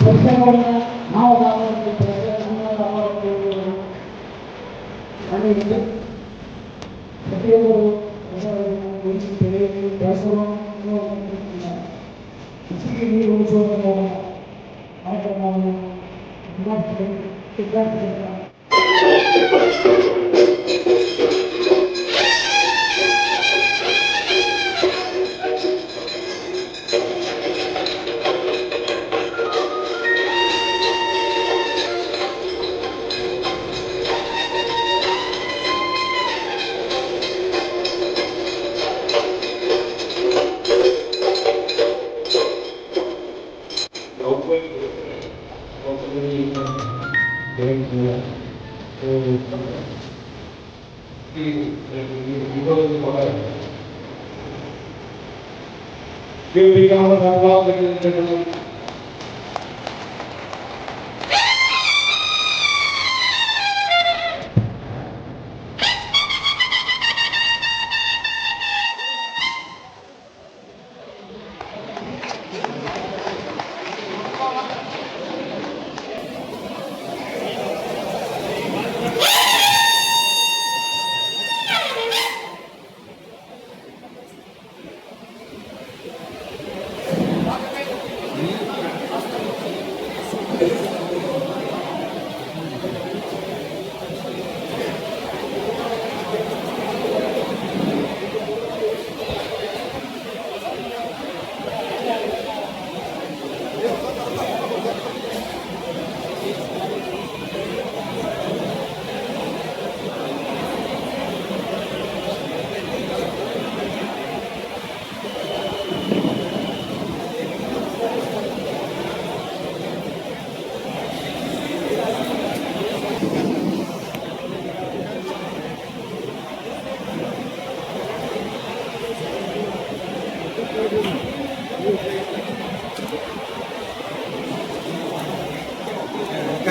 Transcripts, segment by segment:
ಕೆಲಸಗಳನ್ನ ನಾವು ಪ್ರತಿಯೊಬ್ಬರು ಹೆಚ್ಚಿಗೆ ನೀರು ಉಳಿಸುವುದರ ಕಾರ್ಯಕ್ರಮವನ್ನು ವಿದ್ಯಾರ್ಥಿಗಳಿಂದ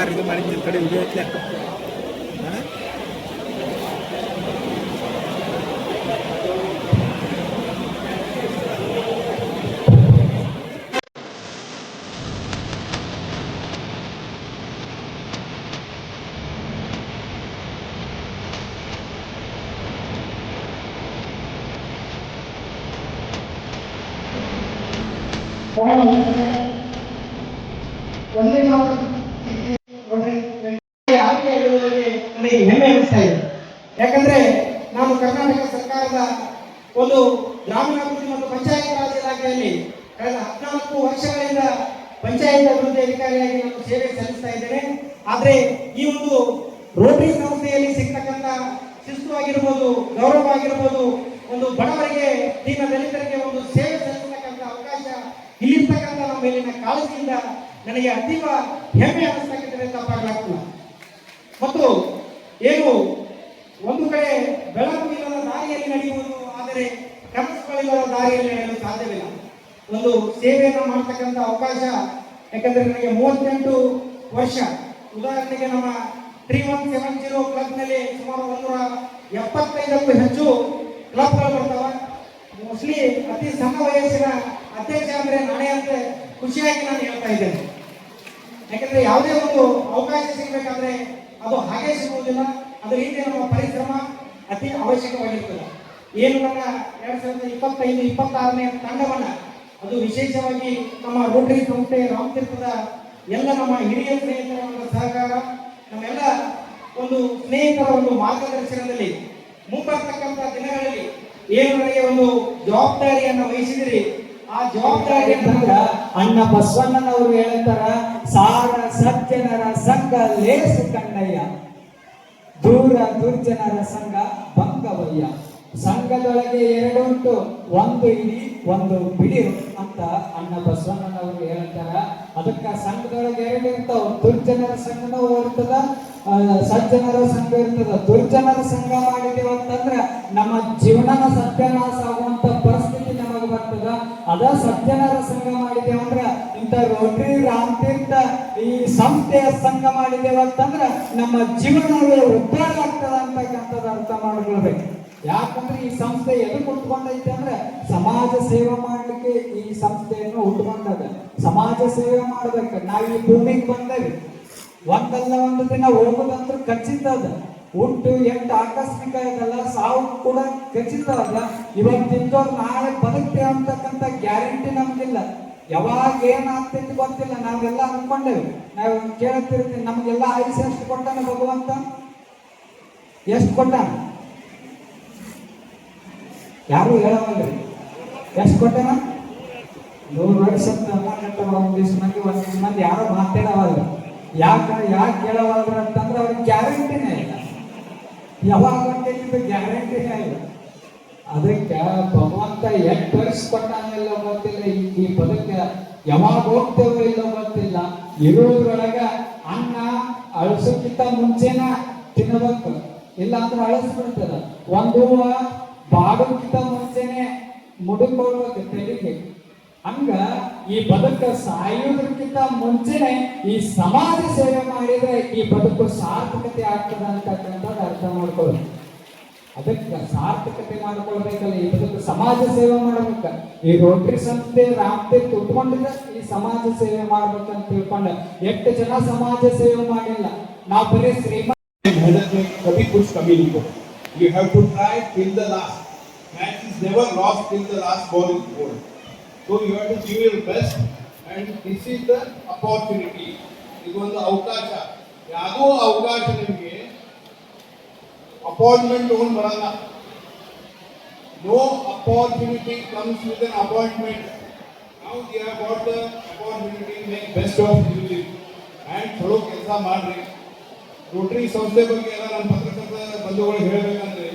ಇದು ಮಾಡಿ ನಿಮ್ಮ ಕಡೆ ಇದೆ ಒಂದೇ ಹೆಮ್ಮೆ ಅನಿಸ್ತಾ ಇದೆ. ಯಾಕಂದ್ರೆ ನಾನು ಕರ್ನಾಟಕ ಸರ್ಕಾರದ ಒಂದು ಗ್ರಾಮೀಣಾಭಿವೃದ್ಧಿ ಮತ್ತು ಪಂಚಾಯತ್ ರಾಜ್ ಇಲಾಖೆಯಲ್ಲಿ ಕಳೆದ 14 ವರ್ಷಗಳಿಂದ ಪಂಚಾಯತ್ ಅಭಿವೃದ್ಧಿ ಅಧಿಕಾರಿಯಾಗಿ ನಾನು ಸೇವೆ ಸಲ್ಲಿಸ್ತಾ ಇದ್ದೇನೆ. ಆದ್ರೆ ಈ ಒಂದು ರೋಟರಿ ಸಂಸ್ಥೆಯಲ್ಲಿ ಸಿಗ್ತಕ್ಕಂಥ ಶಿಸ್ತು ಆಗಿರ್ಬೋದು, ಗೌರವ ಆಗಿರ್ಬೋದು, ಒಂದು ಬಡವರಿಗೆ ದೀನ ದಲಿತರಿಗೆ ಒಂದು ಸೇವೆ ಸಲ್ಲಿಸತಕ್ಕಂಥ ಅವಕಾಶ, ಇಲ್ಲಿರ್ತಕ್ಕಂಥ ನಮ್ಮ ಮೇಲಿನ ಕಾಳಜಿಯಿಂದ ನನಗೆ ಅತೀವ ಹೆಮ್ಮೆ ಅನಿಸ್ತಕ್ಕಂಥ ತಪ್ಪಾಗಲಾಗ್ತದೆ. ಮತ್ತು ಏನು ಒಂದು ಕಡೆ ಬೆಳಕು ಇಲ್ಲದ ದಾರಿಯಲ್ಲಿ ನಡೆಯುವುದು, ಆದರೆ ಕನಸುಗಳಿಲ್ಲದ ದಾರಿಯಲ್ಲಿ ನಡೆಯಲು ಸಾಧ್ಯವಿಲ್ಲ. ಒಂದು ಸೇವೆಯನ್ನು ಮಾಡತಕ್ಕಂಥ ಅವಕಾಶ, ಯಾಕಂದ್ರೆ ನನಗೆ 38 ವರ್ಷ. ಉದಾಹರಣೆಗೆ ನಮ್ಮ 3170 ಕ್ಲಬ್ನಲ್ಲಿ ಸುಮಾರು 175ಕ್ಕೂ ಹೆಚ್ಚು ಕ್ಲಬ್ಗಳು ಬರ್ತಾವೆ. ಮೋಸ್ಟ್ಲಿ ಅತಿ ಸಣ್ಣ ವಯಸ್ಸಿನ ಅಧ್ಯಕ್ಷ ಅಂದ್ರೆ ನಾನೇ ಅಂತ ಖುಷಿಯಾಗಿ ನಾನು ಹೇಳ್ತಾ ಇದ್ದೇನೆ. ಯಾಕಂದ್ರೆ ಯಾವುದೇ ಒಂದು ಅವಕಾಶ ಸಿಗಬೇಕಾದ್ರೆ ಅದು ಹಾಗೆ ಸಿಗುವುದಿಲ್ಲ. ಅದರ ಹಿಂದೆ ನಮ್ಮ ಪರಿಶ್ರಮ ಅತಿ ಅವಶ್ಯಕವಾಗಿರ್ತದೆ. ಏನು ನನ್ನ 2025-26ನೇ ತಂಡವನ್ನ, ಅದು ವಿಶೇಷವಾಗಿ ನಮ್ಮ ರೋಟರಿ ಸಂಸ್ಥೆ ರಾಮತೀರ್ಥದ ಎಲ್ಲ ನಮ್ಮ ಹಿರಿಯ ಸ್ನೇಹಿತರ ಒಂದು ಸಹಕಾರ, ನಮ್ಮೆಲ್ಲ ಒಂದು ಸ್ನೇಹಿತರ ಒಂದು ಮಾರ್ಗದರ್ಶನದಲ್ಲಿ ಮುಂಬರ್ತಕ್ಕಂಥ ದಿನಗಳಲ್ಲಿ ಏನು ನನಗೆ ಒಂದು ಜವಾಬ್ದಾರಿಯನ್ನು ವಹಿಸಿದಿರಿ, ಆ ಜವಾಬ್ದಾರಿ ಅಂತಂದ್ರ ಅಣ್ಣ ಬಸವಣ್ಣನವರು ಹೇಳ್ತಾರ, ಸಾರ ಸಜ್ಜನರ ಸಂಘ ಲೇಸು ಕಣ್ಣಯ್ಯ, ದೂರ ದುರ್ಜನರ ಸಂಘ ಭಂಗವಯ್ಯ. ಸಂಘದೊಳಗೆ 2 ಉಂಟು, ಒಂದು ಇಡಿ ಒಂದು ಬಿಡಿರು ಅಂತ ಅಣ್ಣ ಬಸವಣ್ಣನವರು ಹೇಳ್ತಾರ. ಅದಕ್ಕ ಸಂಘದೊಳಗೆ 2 ಇರ್ತಾವ, ದುರ್ಜನರ ಸಂಘನೂ ಇರ್ತದ, ಸಜ್ಜನರ ಸಂಘ ಇರ್ತದ. ದುರ್ಜನರ ಸಂಘ ಮಾಡಿದೇವ ಅಂತಂದ್ರ ನಮ್ಮ ಜೀವನನ ಸತ್ಯನಾಶ ಆಗುವಂತ ಪರಿಸ್ಥಿತಿ ನಮಗೆ ಬರ್ತದ. ಅದ ಸಜ್ಜನರ ಸಂಘ ಮಾಡಿದೇವ ಅಂದ್ರ ಇಂಥ ರೋಟರಿ ರಾಮತೀರ್ಥ ಈ ಸಂಸ್ಥೆಯ ಸಂಘ ಮಾಡಿದೇವ ಅಂತಂದ್ರ ನಮ್ಮ ಜೀವನವೇ ಉದ್ಧಾರ ಆಗ್ತದ ಅಂತಕ್ಕಂಥದ್ದು ಅರ್ಥ ಮಾಡ್ಕೊಳ್ಬೇಕು. ಯಾಕಂದ್ರೆ ಈ ಸಂಸ್ಥೆ ಎದಕ್ಕೆ ಉಟ್ಕೊಂಡೈತೆ ಅಂದ್ರೆ ಸಮಾಜ ಸೇವೆ ಮಾಡ್ಲಿಕ್ಕೆ ಈ ಸಂಸ್ಥೆಯನ್ನು ಉಟ್ಕೊಂಡದ. ಸಮಾಜ ಸೇವೆ ಮಾಡ್ಬೇಕು. ನಾವು ಈ ಭೂಮಿಗೆ ಬಂದೇವಿ, ಒಂದಲ್ಲ ಒಂದು ದಿನ ಹೋಗೋದಂತೂ ಖಚಿತ ಅದ. ಹುಟ್ಟು ಎಷ್ಟು ಆಕಸ್ಮಿಕ ಇದಲ್ಲ, ಸಾವು ಕೂಡ ಖಚಿತ ಅದ. ಇವತ್ತಿದ್ದವ್ರು ನಾಳೆ ಬದುಕ್ತೇವೆ ಅಂತಕ್ಕಂಥ ಗ್ಯಾರಂಟಿ ನಮ್ಗಿಲ್ಲ. ಯಾವಾಗ ಏನಾಗ್ತೈತಿ ಗೊತ್ತಿಲ್ಲ. ನಾವೆಲ್ಲ ಅನ್ಕೊಂಡೇವಿ, ನಾವು ಕೇಳ್ತಿರ್ತೀವಿ, ನಮ್ಗೆಲ್ಲ ಆಯುಷ್ಯ ಎಷ್ಟು ಕೊಟ್ಟಾನ ಭಗವಂತ? ಎಷ್ಟು ಕೊಟ್ಟಾನ? ಯಾರು ಹೇಳವಲ್ರಿ. ಎಷ್ಟು ಕೊಟ್ಟಾನ? 100 ವರ್ಷ ಒಂದಿಷ್ಟು ಮಂದಿ ಯಾರೋ ಮಾತಾಡವಲ್ಲ. ಯಾಕೆ ಹೇಳವಲ್ರ ಅಂತಂದ್ರೆ ಅವ್ರಿಗೆ ಗ್ಯಾರಂಟಿನೇ ಇಲ್ಲ. ಯಾವಾಗ ಗ್ಯಾರಂಟಿನೇ ಇಲ್ಲ. ಅದಕ್ಕೆ ಭಗವಂತ ಎಷ್ಟು ವರ್ಷ ಕೊಟ್ಟಾನೆಲ್ಲೋ ಗೊತ್ತಿಲ್ಲ. ಈ ಬದುಕ ಯಾವಾಗ ಹೋಗ್ತೇವೋ ಇಲ್ಲೋ ಗೊತ್ತಿಲ್ಲ. ಇರುವುದ್ರೊಳಗ ಅನ್ನ ಅಳಿಸೋಕ್ಕಿಂತ ಮುಂಚೆನ ತಿನ್ನಬೇಕು, ಇಲ್ಲ ಅಂದ್ರೆ ಅಳಿಸ್ಬಿಡ್ತದ. ಒಂದು ಬಾಡೋಕ್ಕಿಂತ ಮುಂಚೆನೆ ಮುಡುಕೊಳ್ಬೇಕು ತೆಲಿಗೆ. ಹಂಗ ಈ ಬದುಕ ಸಾಯುವುದಕ್ಕಿಂತ ಮುಂಚೆನೆ ಈ ಸಮಾಜ ಸೇವೆ ಮಾಡಿದ್ರೆ ಈ ಬದುಕು ಸಾರ್ಥಕತೆ ಆಗ್ತದ ಅಂತಕ್ಕಂಥದ್ದು ಅರ್ಥ ಮಾಡ್ಕೊಳ್ಳಿ. ಅದಕ್ಕೆ ಸಾರ್ಥಕತೆ ಮಾಡ್ಕೊಳ್ಬೇಕಲ್ಲ, ಈ ಬದುಕು ಸಮಾಜ ಸೇವೆ ಮಾಡ್ಬೇಕ. ಈ ರೋಟರಿ ಸಂಸ್ಥೆ ರಾಮತೀರ್ಥ ಉಟ್ಕೊಂಡಿದ್ರೆ ಈ ಸಮಾಜ ಸೇವೆ ಮಾಡ್ಬೇಕಂತ ತಿಳ್ಕೊಂಡ ಎಷ್ಟು ಜನ ಸಮಾಜ ಸೇವೆ ಮಾಡಿಲ್ಲ. ನಾವು ಬರೀ ಶ್ರೀಮಂತ मेहनत में कभी कुछ कमी नहीं हो. You have to try till the last. Match is never lost till the last ball is bowled. So you have to give your best, and this is the opportunity. ಇದೊಂದು ಅವಕಾಶ. ಯಾವುದೋ ಅವಕಾಶ ನಿಮಗೆ ಅಪಾಯಿಂಟ್ಮೆಂಟ್ ತಗೊಂಡು ಬರಲ್ಲ. No opportunity comes with an appointment. Now you have got the opportunity, make best of use it and ಚಲೋ ಕೆಲಸ ಮಾಡ್ರಿ. ರೋಟರಿ ಸಂಸ್ಥೆ ಬಗ್ಗೆ ಎಲ್ಲ ನನ್ನ ಪತ್ರಕರ್ತ ಬಂಧುಗಳು ಹೇಳಬೇಕಂದ್ರೆ,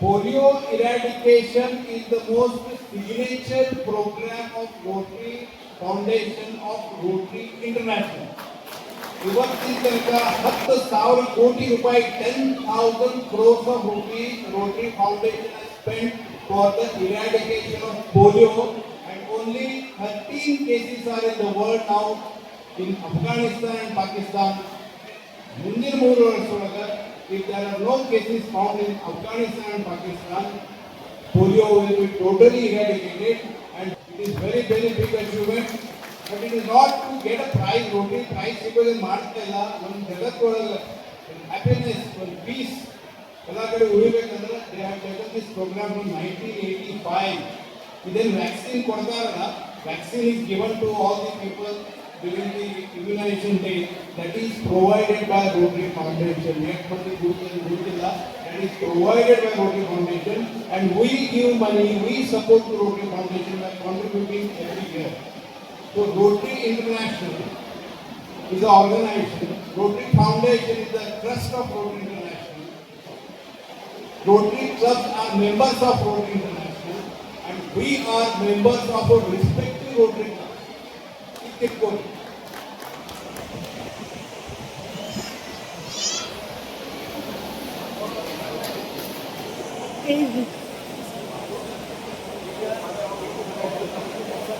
polio eradication is the most signature program of Rotary Foundation of Rotary International. ಇವತ್ತಿನ ತನಕ 10,000 ಕೋಟಿ ರೂಪಾಯಿ 10,000 crores of rupees Rotary Foundation has spent for the eradication of polio, and only 13 cases are in the world now in Afghanistan and Pakistan. ಮುಂದಿನ 3 ವರ್ಷದೊಳಗೆ if there are no cases found in Afghanistan and Pakistan, polio will be totally eradicated, and it is very very big achievement. But it is not to get a prize. Rotary prize ಸಿಗೋದು ಮಾಡ್ತಾ ಇಲ್ಲ. ಒಂದು ಜಗತ್ತೊಳಗೆ happiness, ಒಂದು peace ಎಲ್ಲ ಕಡೆ ಉಳಿಬೇಕಂದ್ರೆ they have taken this program from 1985. ಇದನ್ನು vaccine ಕೊಡ್ತಾರಲ್ಲ, vaccine is given to all the people during the immunization day. That is provided by Rotary Foundation. Yet for the Gurukila, that is provided by Rotary Foundation, and we give money, we support the Rotary Foundation by contributing every year. So Rotary International is the organization. Rotary Foundation is the trust of Rotary International. Rotary clubs are members of Rotary International, and we are members of our respective Rotary clubs. Easy.